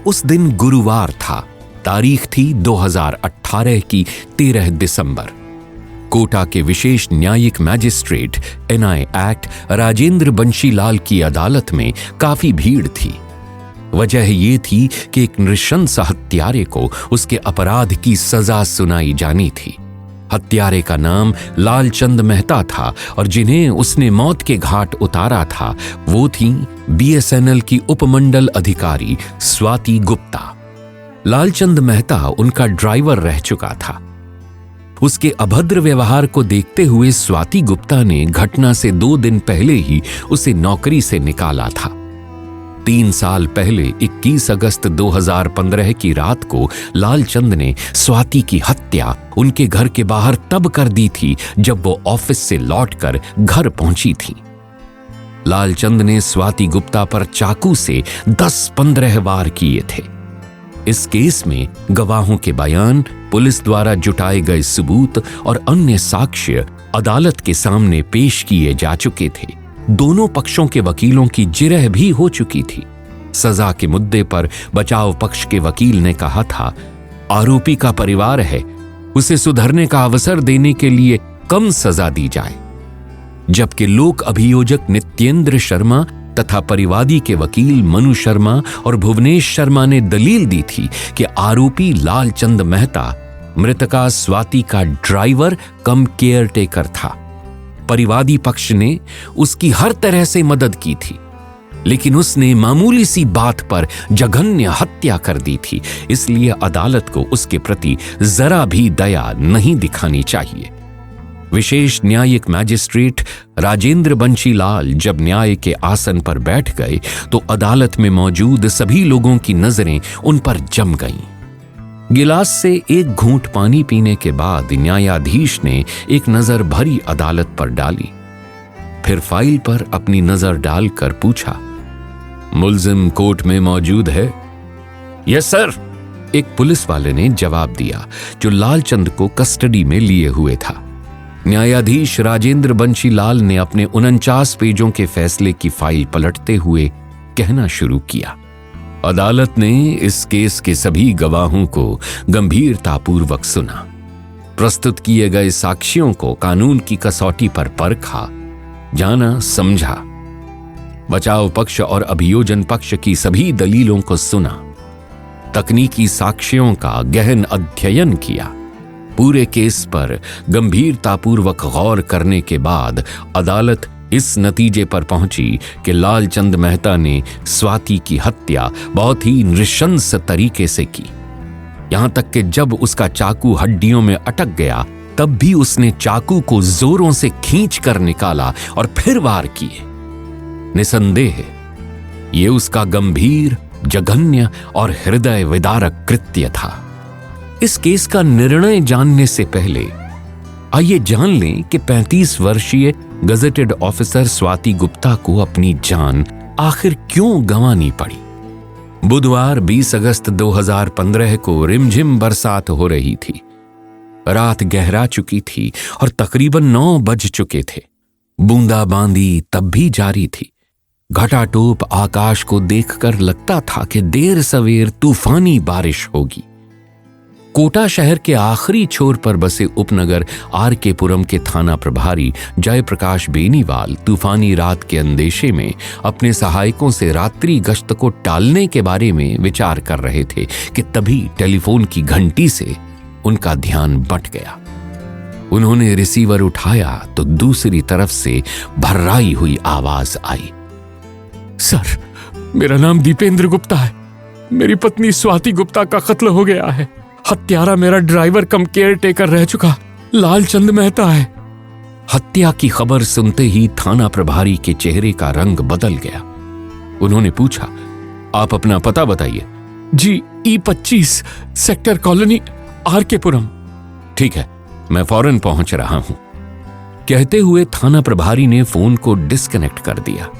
उस दिन गुरुवार था। तारीख थी 2018 की 13 दिसंबर। कोटा के विशेष न्यायिक magistrate NI act Rajendra Banshilal की अदालत में काफी भीड़ थी। वजह ये थी कि एक नृशंस हत्यारे को उसके अपराध की सजा सुनाई जानी थी। हत्यारे का नाम लालचंद मेहता था और जिन्हें उसने मौत के घाट उतारा था वो थी BSNL की उपमंडल अधिकारी स्वाति गुप्ता। लालचंद मेहता उनका ड्राइवर रह चुका था। उसके अभद्र व्यवहार को देखते हुए स्वाति गुप्ता ने घटना से 2 दिन पहले ही उसे नौकरी से निकाला था। 3 साल पहले 21 अगस्त 2015 की रात को लालचंद ने स्वाति की हत्या उनके घर के बाहर तब कर दी थी जब वो ऑफिस से लौटकर घर पहुंची थी। लालचंद ने स्वाति गुप्ता पर चाकू से 10-15 वार किए थे। इस केस में गवाहों के बयान, पुलिस द्वारा जुटाए गए सबूत और अन्य साक्ष्य अदालत के सामने पेश किए जा चुके थे। दोनों पक्षों के वकीलों की जिरह भी हो चुकी थी। सजा के मुद्दे पर बचाव पक्ष के वकील ने कहा था, आरोपी का परिवार है, उसे सुधरने का अवसर देने के लिए कम सजा दी जाए। जबकि लोक अभियोजक नित्येंद्र शर्मा तथा परिवादी के वकील मनु शर्मा और भुवनेश शर्मा ने दलील दी थी कि आरोपी लालचंद मेहता मृतका स्वाति का ड्राइवर कम केयर टेकर था। परिवादी पक्ष ने उसकी हर तरह से मदद की थी, लेकिन उसने मामूली सी बात पर जघन्य हत्या कर दी थी, इसलिए अदालत को उसके प्रति जरा भी दया नहीं दिखानी चाहिए। विशेष न्यायिक मैजिस्ट्रेट राजेंद्र बंशीलाल जब न्याय के आसन पर बैठ गए तो अदालत में मौजूद सभी लोगों की नजरें उन पर जम गईं। गिलास से एक घूंट पानी पीने के बाद न्यायाधीश ने एक नजर भरी अदालत पर डाली, फिर फाइल पर अपनी नजर डालकर पूछा, मुल्जिम कोर्ट में मौजूद है? यस सर, एक पुलिस वाले ने जवाब दिया जो लालचंद को कस्टडी में लिए हुए था। न्यायाधीश राजेंद्र बंशीलाल ने अपने 49 पेजों के फैसले की फाइल पलटते हुए कहना शुरू किया, अदालत ने इस केस के सभी गवाहों को गंभीरतापूर्वक सुना, प्रस्तुत किए गए साक्ष्यों को कानून की कसौटी पर परखा, जाना, समझा, बचाव पक्ष और अभियोजन पक्ष की सभी दलीलों को सुना, तकनीकी साक्ष्यों का गहन अध्ययन किया। पूरे केस पर गंभीरतापूर्वक गौर करने के बाद अदालत इस नतीजे पर पहुंची कि लालचंद मेहता ने स्वाति की हत्या बहुत ही नृशंस तरीके से की। यहां तक कि जब उसका चाकू हड्डियों में अटक गया तब भी उसने चाकू को जोरों से खींच कर निकाला और फिर वार किए। निसंदेह ये उसका गंभीर, जघन्य और हृदय विदारक कृत्य था। इस केस का निर्णय जानने से पहले आइए जान लें कि 35 वर्षीय गजेटेड ऑफिसर स्वाति गुप्ता को अपनी जान आखिर क्यों गंवानी पड़ी। बुधवार 20 अगस्त 2015 को रिमझिम बरसात हो रही थी। रात गहरा चुकी थी और तकरीबन 9 बज चुके थे। बूंदाबांदी तब भी जारी थी। घटाटोप आकाश को देखकर लगता था कि देर सवेर तूफानी बारिश होगी। कोटा शहर के आखिरी छोर पर बसे उपनगर RK पुरम के थाना प्रभारी जयप्रकाश बेनीवाल तूफानी रात के अंदेशे में अपने सहायकों से रात्रि गश्त को टालने के बारे में विचार कर रहे थे कि तभी टेलीफोन की घंटी से उनका ध्यान बट गया। उन्होंने रिसीवर उठाया तो दूसरी तरफ से भर्राई हुई आवाज आई, सर, मेरा नाम दीपेंद्र गुप्ता है। मेरी पत्नी स्वाति गुप्ता का कत्ल हो गया है। हत्यारा मेरा ड्राइवर कम केयर टेकर रह चुका लालचंद मेहता है। हत्या की खबर सुनते ही थाना प्रभारी के चेहरे का रंग बदल गया। उन्होंने पूछा, आप अपना पता बताइए। जी, E25 सेक्टर कॉलोनी RK पुरम। ठीक है, मैं फौरन पहुंच रहा हूं। कहते हुए थाना प्रभारी ने फोन को डिस्कनेक्ट कर दिया।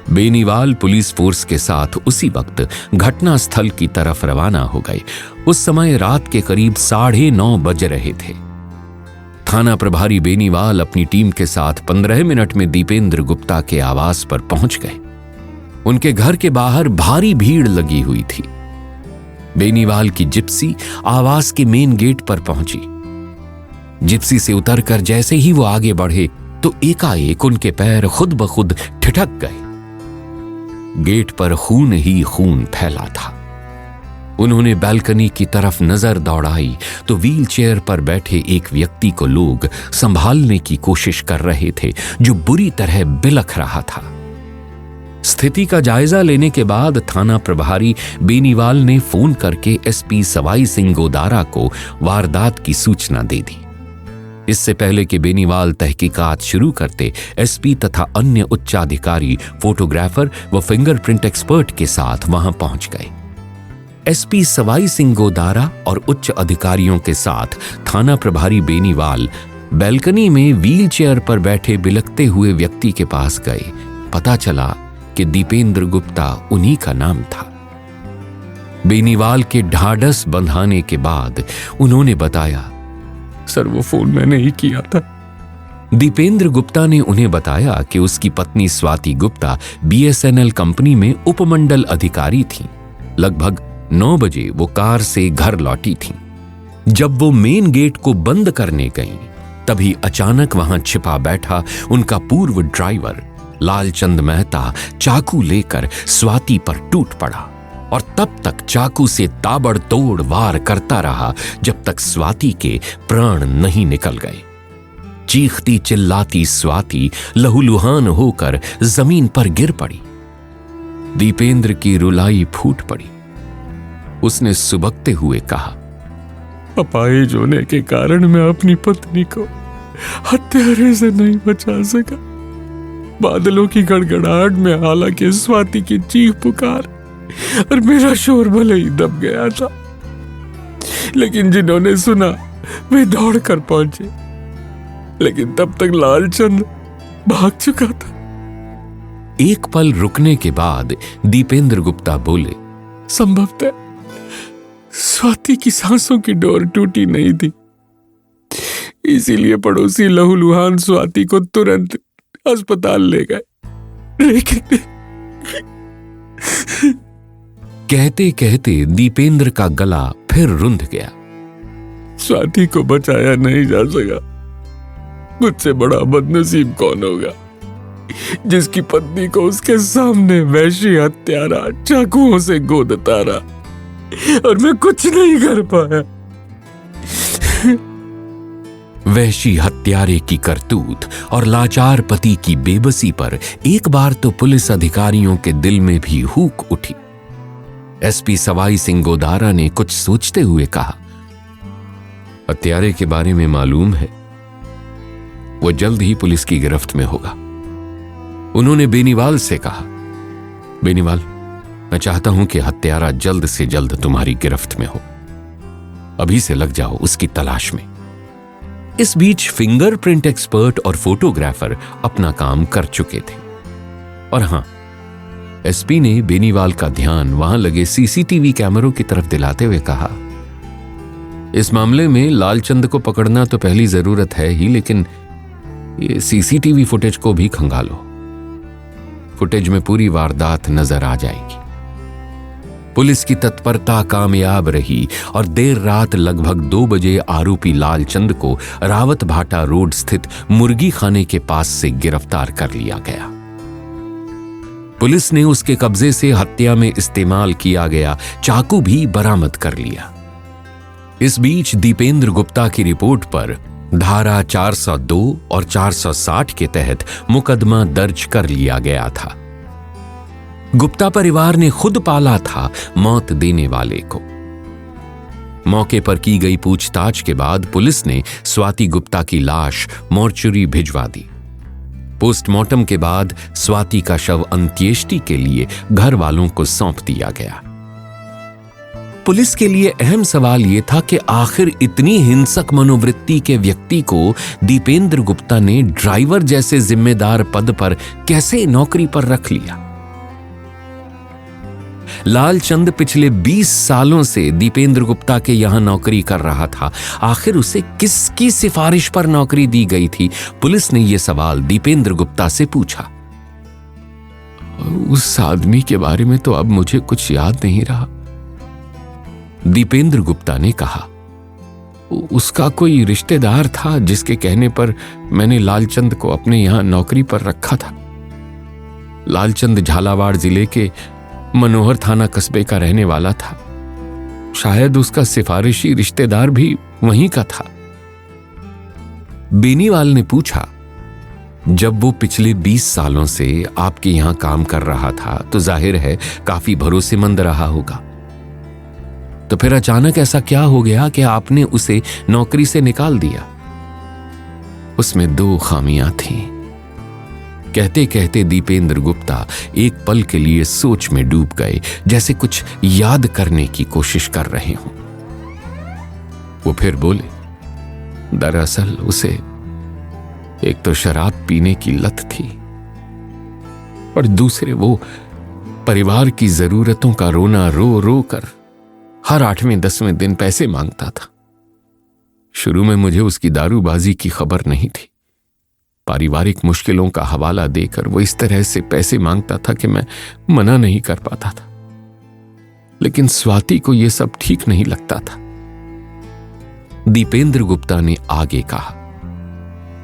बेनीवाल पुलिस फोर्स के साथ उसी वक्त घटना स्थल की तरफ रवाना हो गए। उस समय रात के करीब 9:30 बज रहे थे। थाना प्रभारी बेनीवाल अपनी टीम के साथ 15 मिनट में दीपेंद्र गुप्ता के आवास पर पहुंच गए। उनके घर के बाहर भारी भीड़ लगी हुई थी। बेनीवाल की जिप्सी आवास के मेन गेट पर पहुंची। जिप्सी से उतरकर जैसे ही वो आगे बढ़े तो एकाएक उनके पैर खुद ब खुद ठिठक गए। गेट पर खून ही खून फैला था। उन्होंने बालकनी की तरफ नजर दौड़ाई तो व्हीलचेयर पर बैठे एक व्यक्ति को लोग संभालने की कोशिश कर रहे थे, जो बुरी तरह बिलख रहा था। स्थिति का जायजा लेने के बाद थाना प्रभारी बेनीवाल ने फोन करके एसपी सवाई सिंह गोदारा को वारदात की सूचना दे दी। इससे पहले कि बेनीवाल तहकीकात शुरू करते, एसपी तथा अन्य उच्चाधिकारी फोटोग्राफर व फिंगरप्रिंट एक्सपर्ट के साथ वहां पहुंच गए। एसपी सवाई सिंह गोदारा और उच्च अधिकारियों के साथ थाना प्रभारी बेनीवाल बालकनी में व्हीलचेयर पर बैठे बिलखते हुए व्यक्ति के पास गए। पता चला कि दीपेंद्र गुप्ता उन्हीं का नाम था। बेनीवाल के ढाढ़स बंधाने के बाद उन्होंने बताया, सर वो फोन मैंने ही किया था। दीपेंद्र गुप्ता ने उन्हें बताया कि उसकी पत्नी स्वाति गुप्ता बीएसएनएल कंपनी में उपमंडल अधिकारी थीं। लगभग 9 बजे वो कार से घर लौटी थीं। जब वो मेन गेट को बंद करने गईं, तभी अचानक वहां छिपा बैठा उनका पूर्व ड्राइवर लालचंद मेहता चाकू लेकर स्वाति पर टूट पड़ा और तब तक चाकू से ताबड़तोड़ वार करता रहा जब तक स्वाति के प्राण नहीं निकल गए। चीखती चिल्लाती स्वाति लहूलुहान होकर जमीन पर गिर पड़ी। दीपेंद्र की रुलाई फूट पड़ी। उसने सुबकते हुए कहा, अपाहिज होने के कारण मैं अपनी पत्नी को हत्यारे से नहीं बचा सका। बादलों की गड़गड़ाहट में हालांकि स्वाति की चीख पुकार और मेरा शोर भले ही दब गया था, लेकिन जिन्होंने सुना वे दौड़ कर पहुंचे, लेकिन तब तक लालचंद भाग चुका था। एक पल रुकने के बाद दीपेंद्र गुप्ता बोले, संभवतः स्वाति की सांसों की डोर टूटी नहीं थी, इसीलिए पड़ोसी लहूलुहान स्वाति को तुरंत अस्पताल ले गए। लेकिन कहते कहते दीपेंद्र का गला फिर रुंध गया। स्वाति को बचाया नहीं जा सका। मुझसे बड़ा बदनसीब कौन होगा जिसकी पत्नी को उसके सामने वैश्य हत्यारा चाकुओं से गोदता रहा और मैं कुछ नहीं कर पाया। वैश्य हत्यारे की करतूत और लाचार पति की बेबसी पर एक बार तो पुलिस अधिकारियों के दिल में भी हूक उठी। एसपी सवाई सिंह गोदारा ने कुछ सोचते हुए कहा, हत्यारे के बारे में मालूम है, वो जल्द ही पुलिस की गिरफ्त में होगा। उन्होंने बेनीवाल से कहा, बेनीवाल, मैं चाहता हूं कि हत्यारा जल्द से जल्द तुम्हारी गिरफ्त में हो। अभी से लग जाओ उसकी तलाश में। इस बीच फिंगरप्रिंट एक्सपर्ट और फोटोग्राफर अपना काम कर चुके थे। और हां, एसपी ने बेनीवाल का ध्यान वहां लगे सीसीटीवी कैमरों की तरफ दिलाते हुए कहा, इस मामले में लालचंद को पकड़ना तो पहली जरूरत है ही, लेकिन ये सीसीटीवी फुटेज को भी खंगालो। फुटेज में पूरी वारदात नजर आ जाएगी। पुलिस की तत्परता कामयाब रही और देर रात लगभग 2 बजे आरोपी लालचंद को रावत भाटा रोड स्थित मुर्गी खाने के पास से गिरफ्तार कर लिया गया। पुलिस ने उसके कब्जे से हत्या में इस्तेमाल किया गया चाकू भी बरामद कर लिया। इस बीच दीपेंद्र गुप्ता की रिपोर्ट पर धारा 402 और 460 के तहत मुकदमा दर्ज कर लिया गया था। गुप्ता परिवार ने खुद पाला था मौत देने वाले को। मौके पर की गई पूछताछ के बाद पुलिस ने स्वाति गुप्ता की लाश मोर्चरी भिजवा दी। पोस्टमार्टम के बाद स्वाति का शव अंत्येष्टि के लिए घर वालों को सौंप दिया गया। पुलिस के लिए अहम सवाल यह था कि आखिर इतनी हिंसक मनोवृत्ति के व्यक्ति को दीपेंद्र गुप्ता ने ड्राइवर जैसे जिम्मेदार पद पर कैसे नौकरी पर रख लिया। लालचंद पिछले 20 सालों से दीपेंद्र गुप्ता के यहां नौकरी कर रहा था। आखिर उसे किसकी सिफारिश पर नौकरी दी गई थी? पुलिस ने यह सवाल दीपेंद्र गुप्ता से पूछा। उस आदमी के बारे में तो अब मुझे कुछ याद नहीं रहा। दीपेंद्र गुप्ता ने कहा, उसका कोई रिश्तेदार था जिसके कहने पर मैंने लालचंद को अपने यहां नौकरी पर रखा था। लालचंद झालावाड़ जिले के मनोहर थाना कस्बे का रहने वाला था। शायद उसका सिफारिशी रिश्तेदार भी वहीं का था। बेनीवाल ने पूछा, जब वो पिछले 20 सालों से आपके यहां काम कर रहा था तो जाहिर है काफी भरोसेमंद रहा होगा, तो फिर अचानक ऐसा क्या हो गया कि आपने उसे नौकरी से निकाल दिया? उसमें 2 खामियां थीं। कहते कहते दीपेंद्र गुप्ता एक पल के लिए सोच में डूब गए, जैसे कुछ याद करने की कोशिश कर रहे हों। वो फिर बोले, दरअसल उसे एक तो शराब पीने की लत थी और दूसरे वो परिवार की जरूरतों का रोना रो रो कर हर 8वें-10वें दिन पैसे मांगता था। शुरू में मुझे उसकी दारूबाजी की खबर नहीं थी। पारिवारिक मुश्किलों का हवाला देकर वो इस तरह से पैसे मांगता था कि मैं मना नहीं कर पाता था, लेकिन स्वाति को यह सब ठीक नहीं लगता था। दीपेंद्र गुप्ता ने आगे कहा,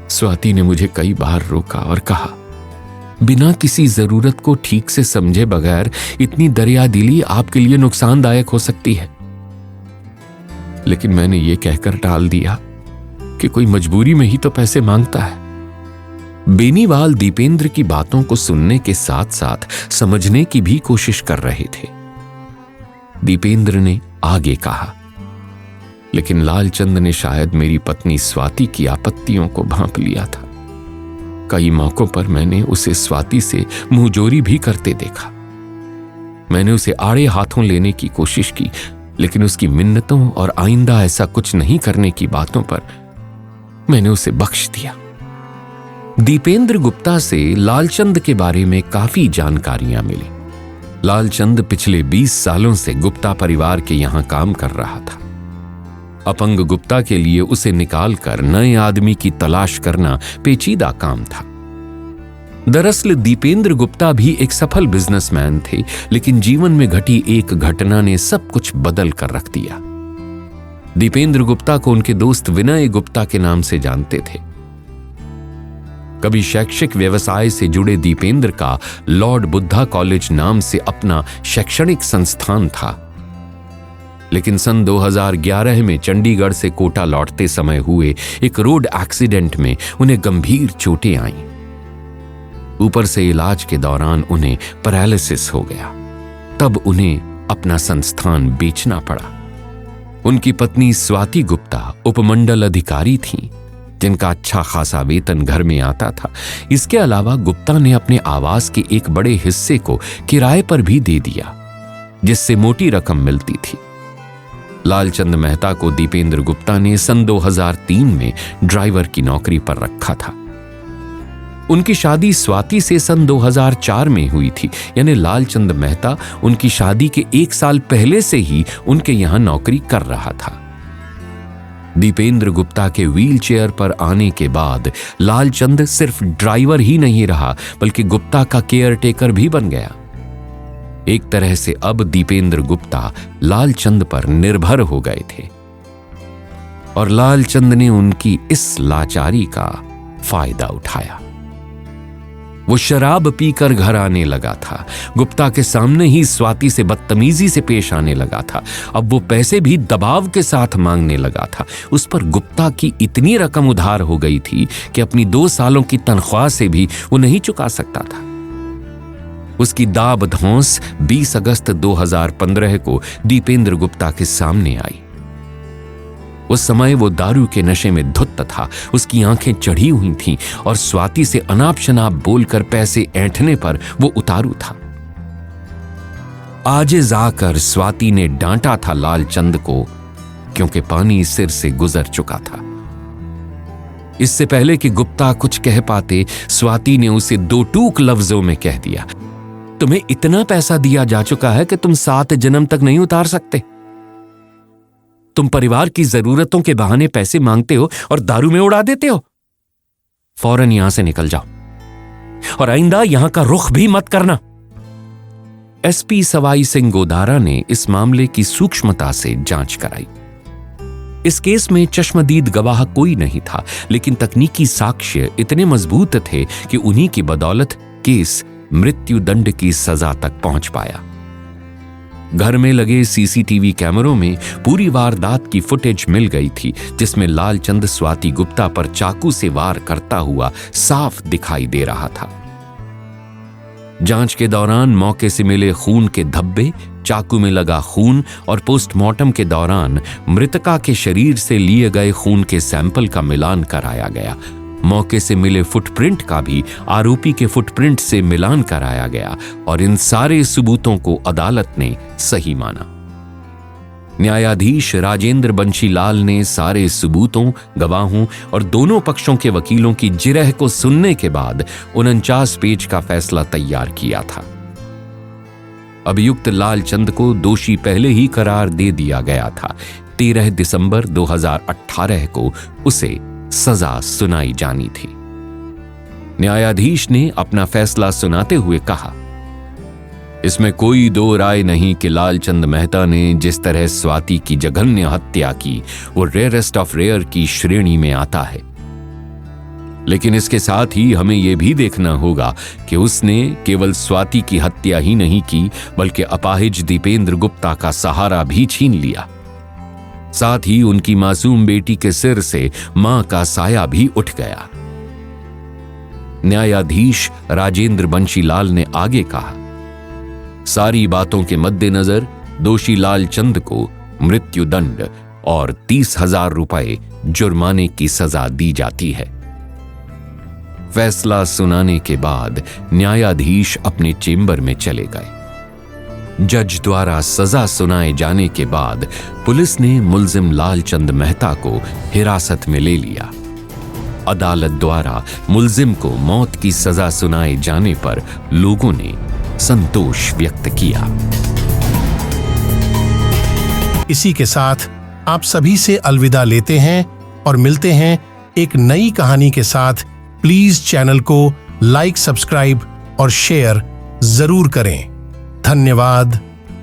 स्वाति ने मुझे कई बार रोका और कहा, बिना किसी जरूरत को ठीक से समझे बगैर इतनी दरियादिली आपके लिए नुकसानदायक हो सकती है। लेकिन मैंने ये कहकर टाल दिया कि कोई मजबूरी में ही तो पैसे मांगता है। बेनीवाल दीपेंद्र की बातों को सुनने के साथ साथ समझने की भी कोशिश कर रहे थे। दीपेंद्र ने आगे कहा, लेकिन लालचंद ने शायद मेरी पत्नी स्वाति की आपत्तियों को भांप लिया था। कई मौकों पर मैंने उसे स्वाति से मुंहजोरी भी करते देखा। मैंने उसे आड़े हाथों लेने की कोशिश की, लेकिन उसकी मिन्नतों और आइंदा ऐसा कुछ नहीं करने की बातों पर मैंने उसे बख्श दिया। दीपेंद्र गुप्ता से लालचंद के बारे में काफी जानकारियां मिली। लालचंद पिछले 20 सालों से गुप्ता परिवार के यहां काम कर रहा था। अपंग गुप्ता के लिए उसे निकालकर नए आदमी की तलाश करना पेचीदा काम था। दरअसल दीपेंद्र गुप्ता भी एक सफल बिजनेसमैन थे, लेकिन जीवन में घटी एक घटना ने सब कुछ बदल कर रख दिया। दीपेंद्र गुप्ता को उनके दोस्त विनय गुप्ता के नाम से जानते थे। कभी शैक्षिक व्यवसाय से जुड़े दीपेंद्र का लॉर्ड बुद्धा कॉलेज नाम से अपना शैक्षणिक संस्थान था, लेकिन सन 2011 में चंडीगढ़ से कोटा लौटते समय हुए एक रोड एक्सीडेंट में उन्हें गंभीर चोटें आईं। ऊपर से इलाज के दौरान उन्हें पैरालिसिस हो गया। तब उन्हें अपना संस्थान बेचना पड़ा। उनकी पत्नी स्वाति गुप्ता उपमंडल अधिकारी थीं, जिनका अच्छा खासा वेतन घर में आता था। इसके अलावा गुप्ता ने अपने आवास के एक बड़े हिस्से को किराए पर भी दे दिया, जिससे मोटी रकम मिलती थी। लालचंद मेहता को दीपेंद्र गुप्ता ने सन 2003 में ड्राइवर की नौकरी पर रखा था। उनकी शादी स्वाति से सन 2004 में हुई थी, यानी लालचंद मेहता उनकी शादी के 1 साल पहले से ही उनके यहां नौकरी कर रहा था। दीपेंद्र गुप्ता के व्हीलचेयर पर आने के बाद लालचंद सिर्फ ड्राइवर ही नहीं रहा, बल्कि गुप्ता का केयरटेकर भी बन गया। एक तरह से अब दीपेंद्र गुप्ता लालचंद पर निर्भर हो गए थे और लालचंद ने उनकी इस लाचारी का फायदा उठाया। वो शराब पीकर घर आने लगा था, गुप्ता के सामने ही स्वाति से बदतमीजी से पेश आने लगा था। अब वो पैसे भी दबाव के साथ मांगने लगा था। उस पर गुप्ता की इतनी रकम उधार हो गई थी कि अपनी 2 सालों की तनख्वाह से भी वो नहीं चुका सकता था। उसकी दाब धौंस 20 अगस्त 2015 को दीपेंद्र गुप्ता के सामने आई। उस समय वो दारू के नशे में धुत था, उसकी आंखें चढ़ी हुई थीं और स्वाति से अनाप शनाप बोलकर पैसे ऐंठने पर वो उतारू था। आजिज़ आकर स्वाति ने डांटा था लालचंद को, क्योंकि पानी सिर से गुजर चुका था। इससे पहले कि गुप्ता कुछ कह पाते, स्वाति ने उसे 2 टूक लफ्जों में कह दिया, तुम्हें इतना पैसा दिया जा चुका है कि तुम 7 जन्म तक नहीं उतार सकते। तुम परिवार की जरूरतों के बहाने पैसे मांगते हो और दारू में उड़ा देते हो। फौरन यहां से निकल जाओ और आइंदा यहां का रुख भी मत करना। एसपी सवाई सिंह गोदारा ने इस मामले की सूक्ष्मता से जांच कराई। इस केस में चश्मदीद गवाह कोई नहीं था, लेकिन तकनीकी साक्ष्य इतने मजबूत थे कि उन्हीं की बदौलत केस मृत्यु दंड की सजा तक पहुंच पाया। घर में लगे सीसीटीवी कैमरों में पूरी वारदात की फुटेज मिल गई थी, जिसमें लालचंद स्वाति गुप्ता पर चाकू से वार करता हुआ साफ दिखाई दे रहा था। जांच के दौरान मौके से मिले खून के धब्बे, चाकू में लगा खून और पोस्टमार्टम के दौरान मृतका के शरीर से लिए गए खून के सैंपल का मिलान कराया गया। मौके से मिले फुटप्रिंट का भी आरोपी के फुटप्रिंट से मिलान कराया गया और इन सारे सबूतों को अदालत ने सही माना। न्यायाधीश राजेंद्र बंशीलाल ने सारे सबूतों, गवाहों और दोनों पक्षों के वकीलों की जिरह को सुनने के बाद 49 पेज का फैसला तैयार किया था। अभियुक्त लालचंद को दोषी पहले ही करार दे दिया गया था। 13 दिसंबर 2018 को उसे सजा सुनाई जानी थी। न्यायाधीश ने अपना फैसला सुनाते हुए कहा, इसमें कोई दो राय नहीं कि लालचंद मेहता ने जिस तरह स्वाति की जघन्य हत्या की वो रेयरेस्ट ऑफ रेयर की श्रेणी में आता है। लेकिन इसके साथ ही हमें यह भी देखना होगा कि उसने केवल स्वाति की हत्या ही नहीं की, बल्कि अपाहिज दीपेंद्र गुप्ता का सहारा भी छीन लिया। साथ ही उनकी मासूम बेटी के सिर से मां का साया भी उठ गया। न्यायाधीश राजेंद्र बंशीलाल ने आगे कहा, सारी बातों के मद्देनजर दोषी लालचंद को मृत्यु दंड और 30,000 रुपए जुर्माने की सजा दी जाती है। फैसला सुनाने के बाद न्यायाधीश अपने चेंबर में चले गए। जज द्वारा सजा सुनाए जाने के बाद पुलिस ने मुल्जिम लालचंद मेहता को हिरासत में ले लिया। अदालत द्वारा मुल्जिम को मौत की सजा सुनाए जाने पर लोगों ने संतोष व्यक्त किया। इसी के साथ आप सभी से अलविदा लेते हैं और मिलते हैं एक नई कहानी के साथ। प्लीज चैनल को लाइक, सब्सक्राइब और शेयर जरूर करें। धन्यवाद।